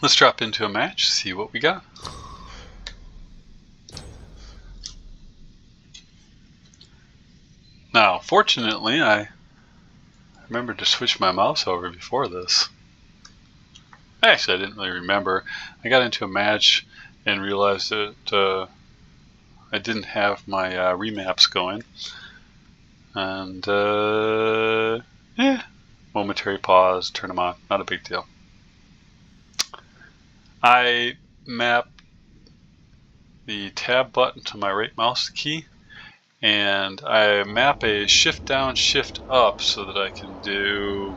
Let's drop into a match, see what we got. Now, fortunately, I remembered to switch my mouse over before this. Actually, I didn't really remember. I got into a match and realized that I didn't have my remaps going. And, yeah, momentary pause, turn them on, not a big deal. I map the tab button to my right mouse key, and I map a shift down, shift up so that I can do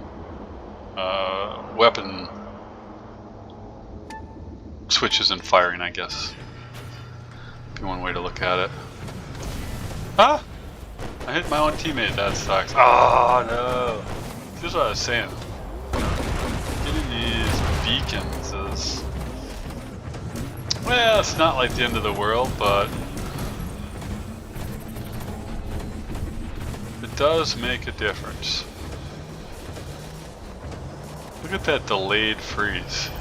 weapon switches and firing, I guess. Be one way to look at it. Ah! I hit my own teammate, that sucks. Oh no! Here's what I was saying. Getting these beacons is... well, it's not like the end of the world, but it does make a difference. Look at that delayed freeze.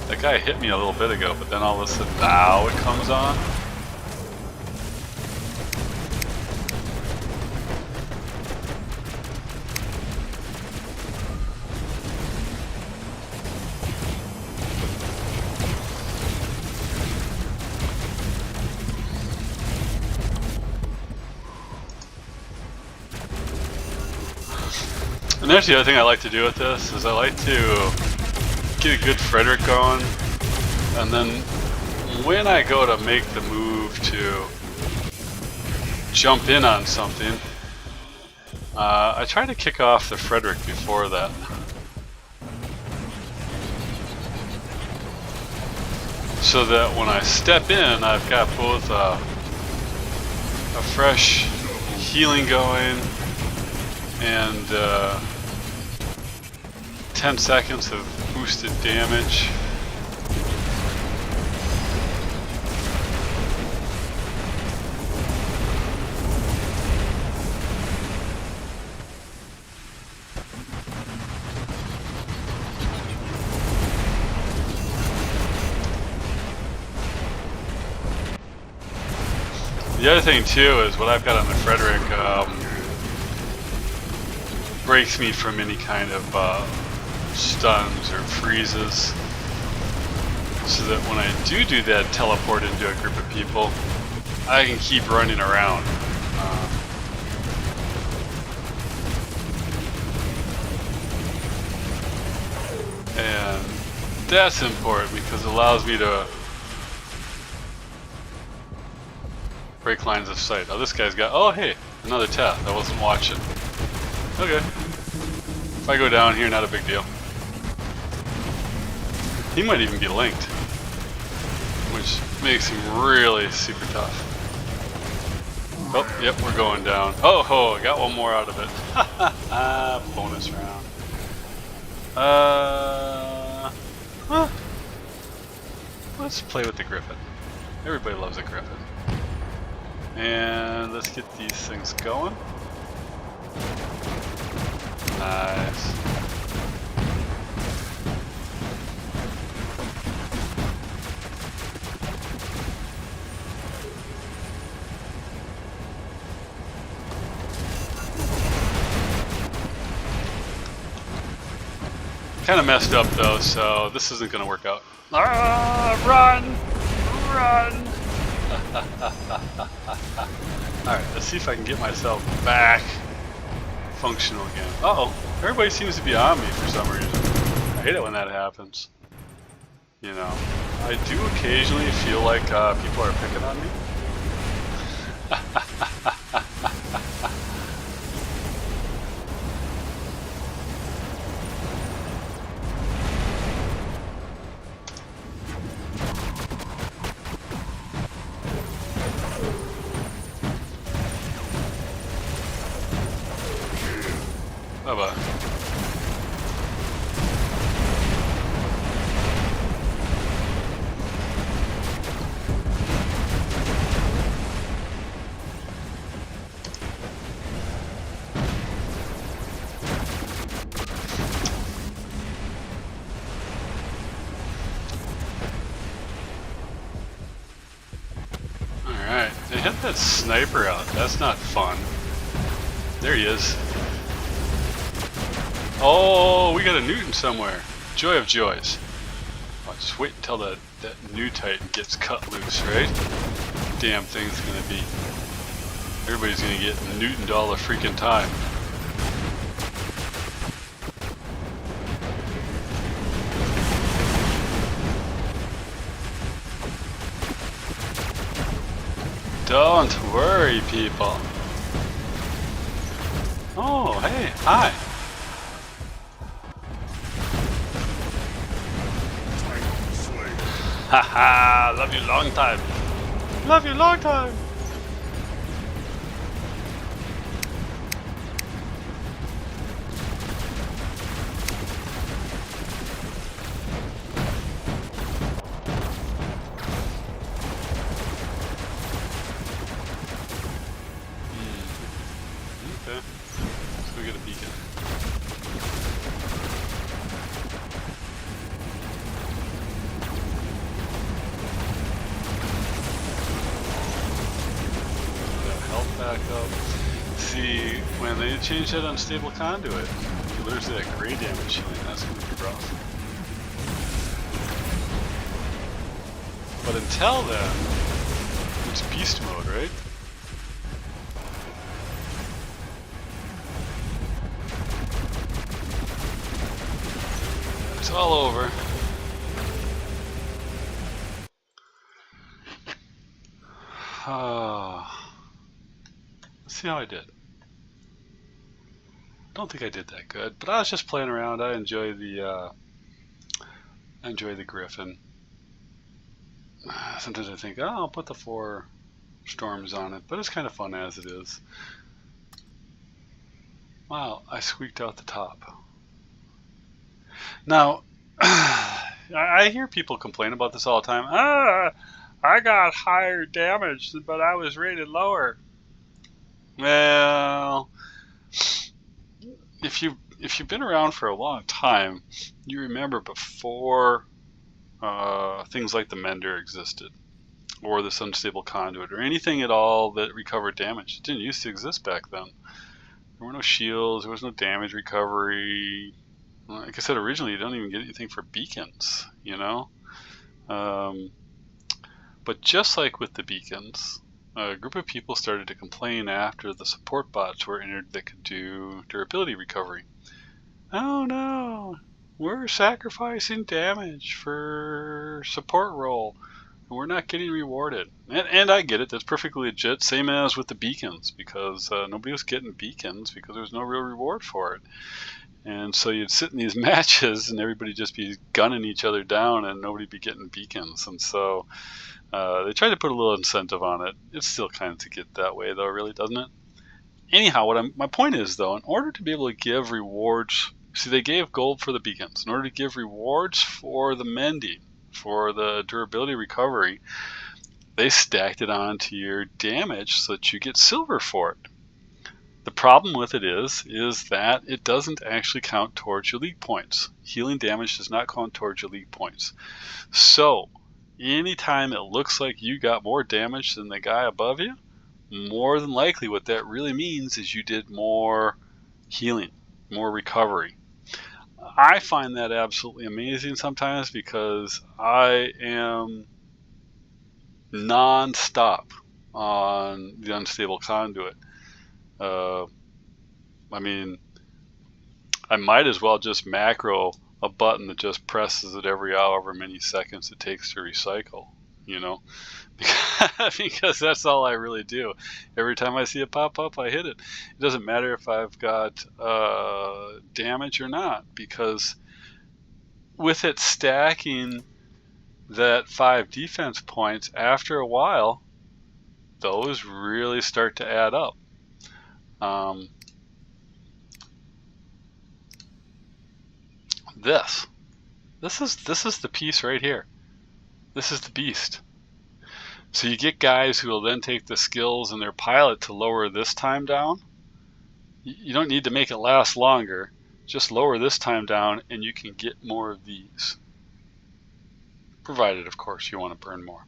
That guy hit me a little bit ago, but then all of a sudden now it comes on. And there's the other thing I like to do with this, is I like to get a good Frederick going, and then when I go to make the move to jump in on something, I try to kick off the Frederick before that. So that when I step in, I've got both a fresh healing going and 10 seconds of boosted damage. The other thing too is what I've got on the Frederick breaks me from any kind of stuns or freezes, so that when I do that teleport into a group of people, I can keep running around. And that's important because it allows me to break lines of sight. Oh, this guy's got, oh hey, another teth, I wasn't watching. Okay. If I go down here, not a big deal. He might even be linked, which makes him really super tough. Oh, yep, we're going down. Oh, I got one more out of it. Bonus round. Let's play with the Griffin. Everybody loves a Griffin. And let's get these things going. Nice. Kind of messed up though, so this isn't going to work out. Run! Alright, let's see if I can get myself back functional again. Uh-oh, everybody seems to be on me for some reason. I hate it when that happens. You know, I do occasionally feel like people are picking on me. Bye-bye. Get that sniper out. That's not fun. There he is. Oh, we got a Newton somewhere. Joy of joys. Oh, just wait until that new Titan gets cut loose, right? Damn thing's gonna be... Everybody's gonna get Newtoned all the freaking time. Don't worry, people. Oh, hey, hi. Haha, love you long time. Love you long time. Okay, let's go get a beacon. Back up. See, when they change that unstable conduit, you lose that gray damage healing. That's going to be rough. But until then, it's beast mode, right? It's all over. Let's see how I did. Don't think I did that good, but I was just playing around. I enjoy the Griffin. Sometimes I think, oh, I'll put the 4 storms on it, but it's kind of fun as it is. Wow, I squeaked out the top. Now, I hear people complain about this all the time. I got higher damage, but I was rated lower. Well, if you've been around for a long time, you remember before things like the Mender existed, or this unstable conduit, or anything at all that recovered damage. It didn't used to exist back then. There were no shields, there was no damage recovery. Like I said, originally you don't even get anything for beacons, you know? But just like with the beacons, a group of people started to complain after the support bots were entered that could do durability recovery. Oh no, we're sacrificing damage for support role, and we're not getting rewarded. And I get it, that's perfectly legit, same as with the beacons, because nobody was getting beacons because there was no real reward for it. And so you'd sit in these matches and everybody just be gunning each other down and nobody be getting beacons. And so they tried to put a little incentive on it. It's still kind of to get that way though, really, doesn't it? Anyhow, my point is though, in order to be able to give rewards, see, they gave gold for the beacons. In order to give rewards for the mending, for the durability recovery, they stacked it onto your damage so that you get silver for it. The problem with it is that it doesn't actually count towards your league points. Healing damage does not count towards your league points. So, anytime it looks like you got more damage than the guy above you, more than likely what that really means is you did more healing, more recovery. I find that absolutely amazing sometimes because I am non-stop on the unstable conduit. I mean, I might as well just macro a button that just presses it every however many seconds it takes to recycle, you know, because that's all I really do. Every time I see it pop up, I hit it. It doesn't matter if I've got damage or not, because with it stacking that 5 defense points, after a while, those really start to add up. This is the piece right here. This is the beast. So you get guys who will then take the skills in their pilot to lower this time down. You don't need to make it last longer. Just lower this time down and you can get more of these. Provided, of course, you want to burn more.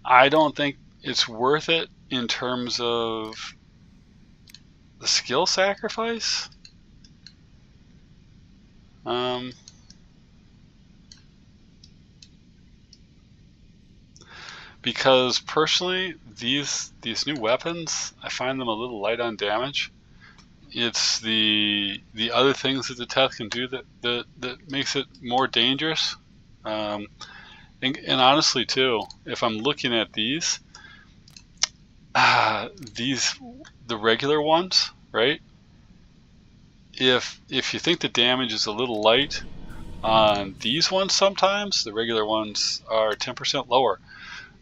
I don't think it's worth it in terms of the skill sacrifice. Because personally, these new weapons, I find them a little light on damage. It's the other things that the tech can do that makes it more dangerous. And honestly too, if I'm looking at these the regular ones, right? If you think the damage is a little light on these ones, sometimes the regular ones are 10% lower.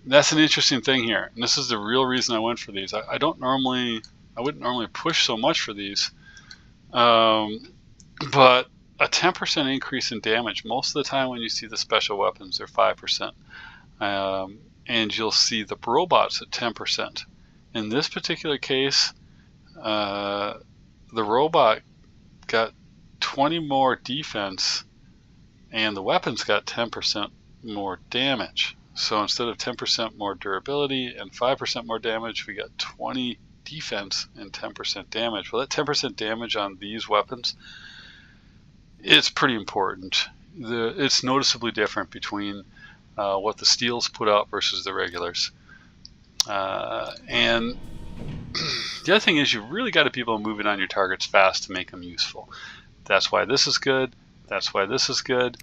That's an interesting thing here, and this is the real reason I went for these. I wouldn't normally push so much for these, but a 10% increase in damage. Most of the time when you see the special weapons, they're 5%, and you'll see the robots at 10%. In this particular case, the robot got 20 more defense, and the weapons got 10% more damage. So instead of 10% more durability and 5% more damage, we got 20 defense and 10% damage. Well, that 10% damage on these weapons, it's pretty important. It's noticeably different between what the steels put out versus the regulars. And the other thing is, you really got to be able to move it on your targets fast to make them useful. That's why this is good. That's why this is good.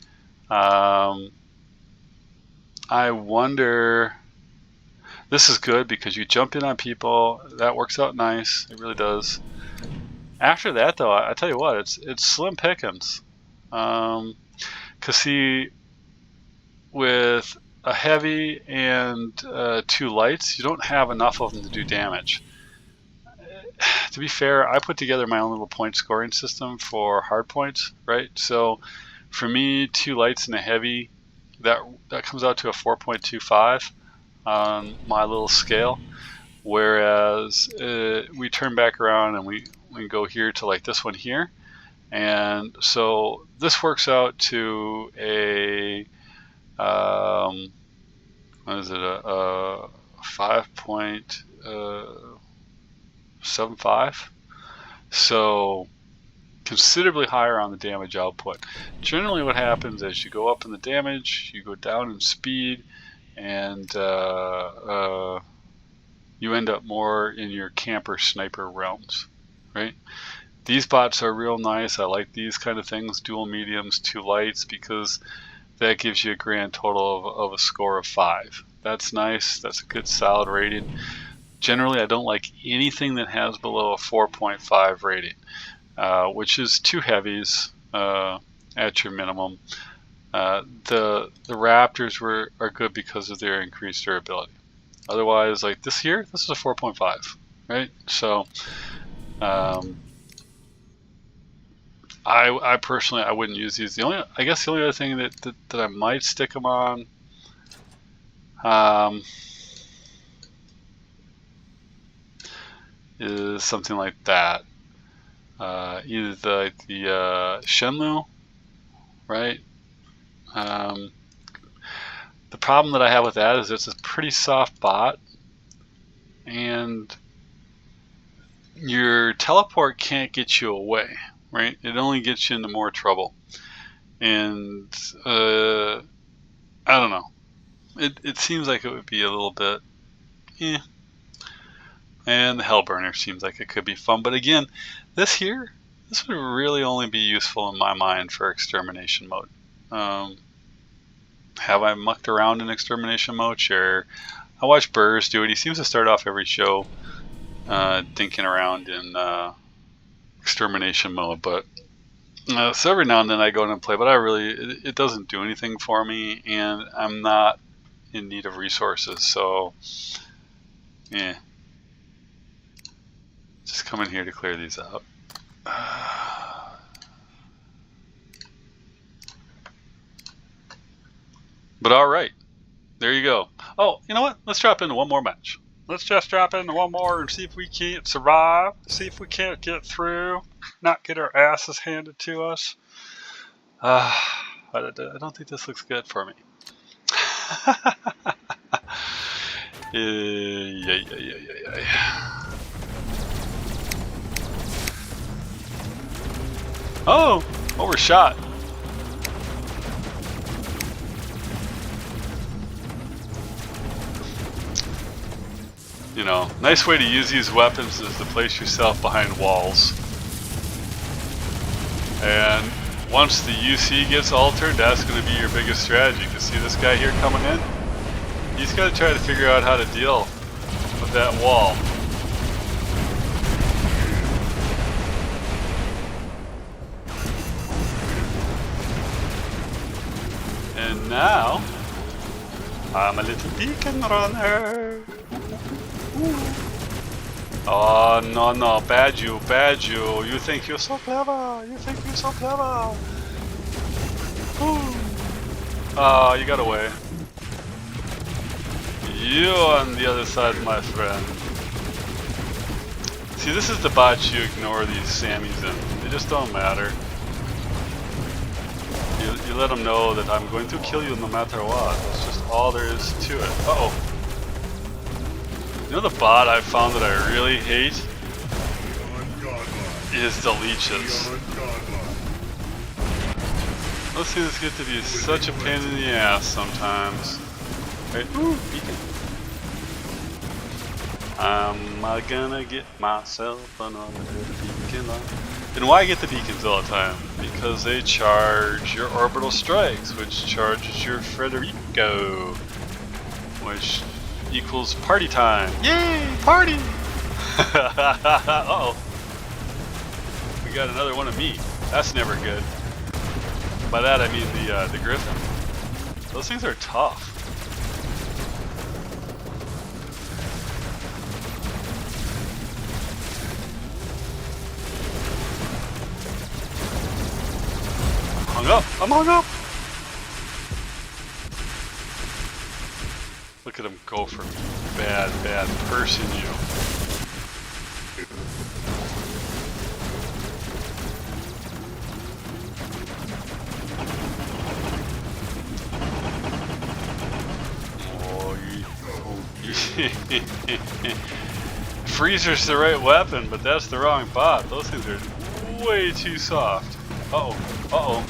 I wonder, this is good because you jump in on people. That works out nice. It really does. After that, though, I tell you what, it's slim pickings. Because see, with a heavy and 2 lights, you don't have enough of them to do damage. To be fair, I put together my own little point scoring system for hard points, right? So for me, 2 lights and a heavy, that comes out to a 4.25 on my little scale. Whereas we turn back around and we go here to like this one here, and so this works out to a what is it, a 5.75. So considerably higher on the damage output. Generally what happens is you go up in the damage, you go down in speed, and you end up more in your camper sniper realms, right? These bots are real nice. I like these kind of things, dual mediums, 2 lights, because that gives you a grand total of a score of 5. That's nice. That's a good solid rating. Generally, I don't like anything that has below a 4.5 rating, which is 2 heavies at your minimum. The Raptors are good because of their increased durability. Otherwise, like this here, this is a 4.5, right? So I personally, I wouldn't use these. I guess the only other thing that I might stick them on, is something like that. Either the Shenmue, right? The problem that I have with that is it's a pretty soft bot, and your teleport can't get you away, right? It only gets you into more trouble. And I don't know. It seems like it would be a little bit, and the Hellburner seems like it could be fun. But again, this would really only be useful in my mind for extermination mode. Have I mucked around in extermination mode? Sure. I watch Burrs do it. He seems to start off every show dinking around in extermination mode, but so every now and then I go in and play, but it doesn't do anything for me, and I'm not in need of resources, so yeah. Just come in here to clear these out. But alright, there you go. Oh, you know what? Let's drop into one more match. Let's just drop into one more and see if we can't survive. See if we can't get through. Not get our asses handed to us. I don't think this looks good for me. Yeah. Oh, overshot. You know, nice way to use these weapons is to place yourself behind walls. And once the UC gets altered, that's going to be your biggest strategy. You see this guy here coming in? He's got to try to figure out how to deal with that wall. And now, I'm a little beacon runner. Oh, no, bad you. You think you're so clever. Oh, you got away. You on the other side, my friend. See, this is the botch you ignore these Sammys in. They just don't matter. You let them know that I'm going to kill you no matter what. That's just all there is to it. Uh-oh. You know the bot I found that I really hate? Is the leeches. Those things get to be such a pain in the ass sometimes. Right? Ooh, beacon. I'm gonna get myself another beacon. And why get the beacons all the time? Because they charge your orbital strikes, which charges your Frederico, which equals party time. Yay, party! Uh-oh. We got another one of me. That's never good. By that I mean the Griffin. Those things are tough. I'm hung up! Look at him go for me. Bad person, you. Freezer's the right weapon, but that's the wrong bot. Those things are way too soft. Uh-oh.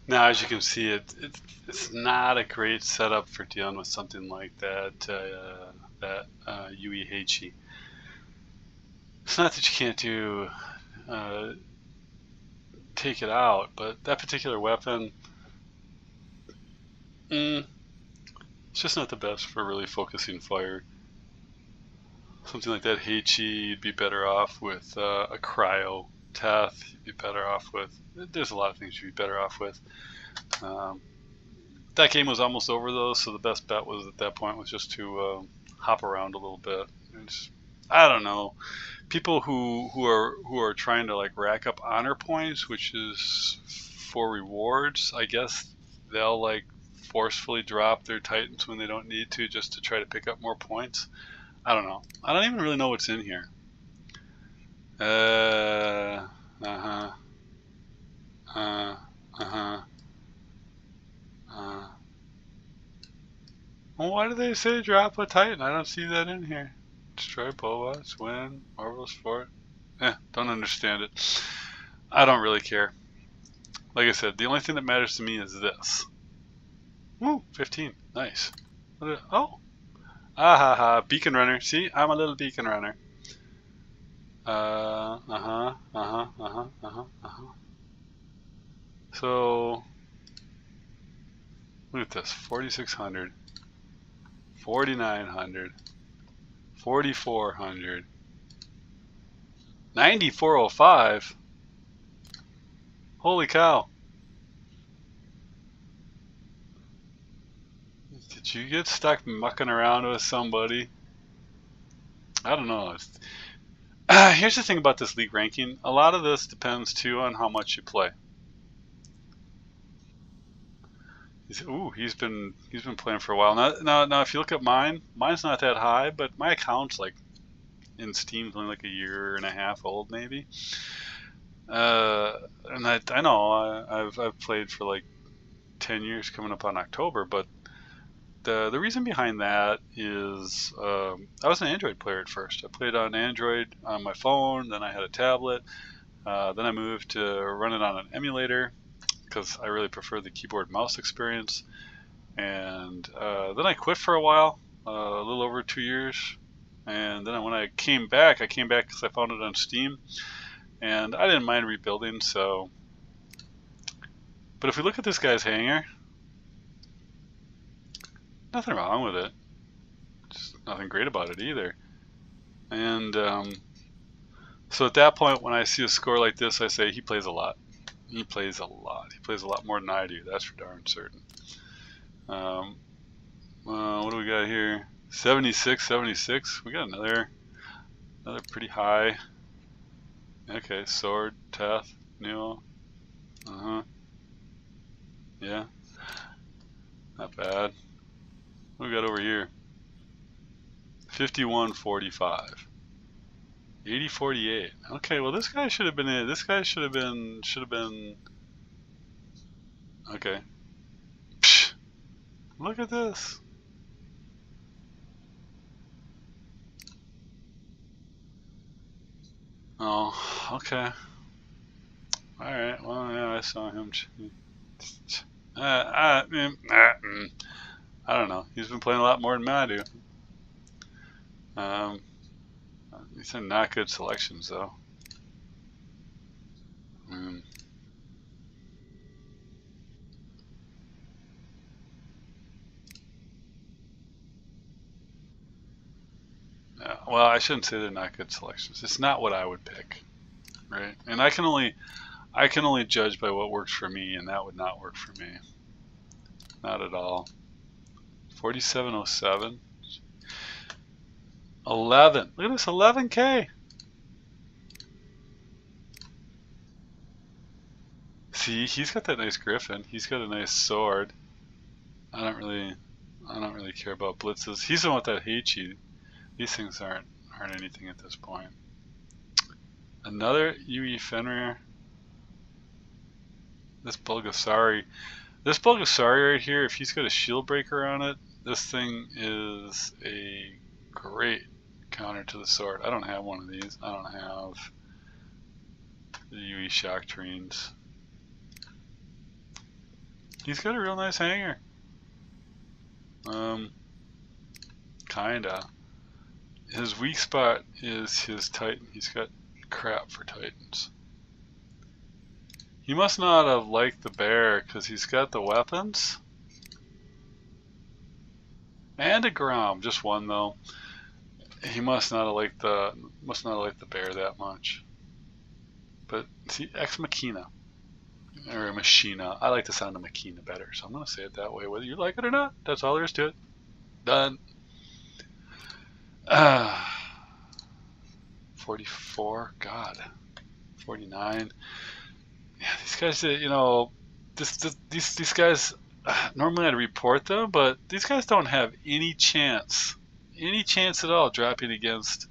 Now, as you can see, it's not a great setup for dealing with something like that, Yui Heichi. It's not that you can't take it out, but that particular weapon, it's just not the best for really focusing fire. Something like that Heichi, you'd be better off with a cryo Teth. You'd be better off with. There's a lot of things you'd be better off with. That game was almost over though, so the best bet was at that point was just to hop around a little bit. I don't know. People who are trying to like rack up honor points, which is for rewards, I guess they'll like forcefully drop their Titans when they don't need to, just to try to pick up more points. I don't know. I don't even really know what's in here. Well, why do they say drop a Titan? I don't see that in here. Destroy Bobots, win, Marvelous Fort. Don't understand it. I don't really care. Like I said, the only thing that matters to me is this. Woo, 15. Nice. Oh. Beacon runner. See, I'm a little beacon runner. So look at this: 4,600, 4,900, 4,400, 9,405. Holy cow! Did you get stuck mucking around with somebody? I don't know. Here's the thing about this league ranking. A lot of this depends too on how much you play. He's been playing for a while. Now, if you look at mine's not that high, but my account's like in Steam's only like a year and a half old, maybe. And I know I've played for like 10 years coming up on October, but the reason behind that is I was an Android player at first. I played on Android on my phone, then I had a tablet, then I moved to run it on an emulator because I really prefer the keyboard mouse experience. And then I quit for a while, a little over 2 years. And then when I came back because I found it on Steam, and I didn't mind rebuilding. So, but if we look at this guy's hanger, nothing wrong with it. Just nothing great about it either. And so at that point, when I see a score like this, I say he plays a lot. He plays a lot. He plays a lot more than I do. That's for darn certain. What do we got here? 76, 76. We got another pretty high. Okay, sword, Teth, Neo. Yeah. Not bad. What we got over here? 51.45. 80.48. Okay, well this guy should have been in. This guy should have been. Okay. Psh, look at this. Oh, okay. Alright, well, yeah, I saw him. I don't know. He's been playing a lot more than I do. These are not good selections, though. Well, I shouldn't say they're not good selections. It's not what I would pick, right? And I can only judge by what works for me, and that would not work for me. Not at all. 47.07. 11. Look at this, 11K. See, he's got that nice griffin. He's got a nice sword. I don't really care about blitzes. He's the one with that Heichi. These things aren't anything at this point. Another UE Fenrir. This Bulgasari right here, if he's got a shield breaker on it, this thing is a great counter to the sword. I don't have one of these. I don't have the UE Shock Treens. He's got a real nice hanger. Kinda. His weak spot is his Titan. He's got crap for Titans. He must not have liked the bear because he's got the weapons. And a Grom, just one though. He must not have liked the bear that much. But see, Ex Machina. Or Machina. I like the sound of Machina better, so I'm gonna say it that way, whether you like it or not. That's all there is to it. Done. 44, God. 49. Yeah, these guys, you know, these guys, normally I'd report them, but these guys don't have any chance at all dropping against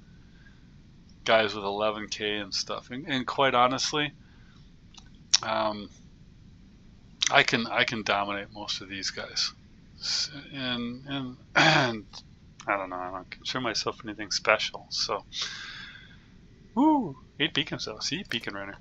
guys with 11K and stuff. And quite honestly, I can dominate most of these guys. And I don't know, I don't consider myself anything special. So, woo, 8 beacons though. See, beacon runner.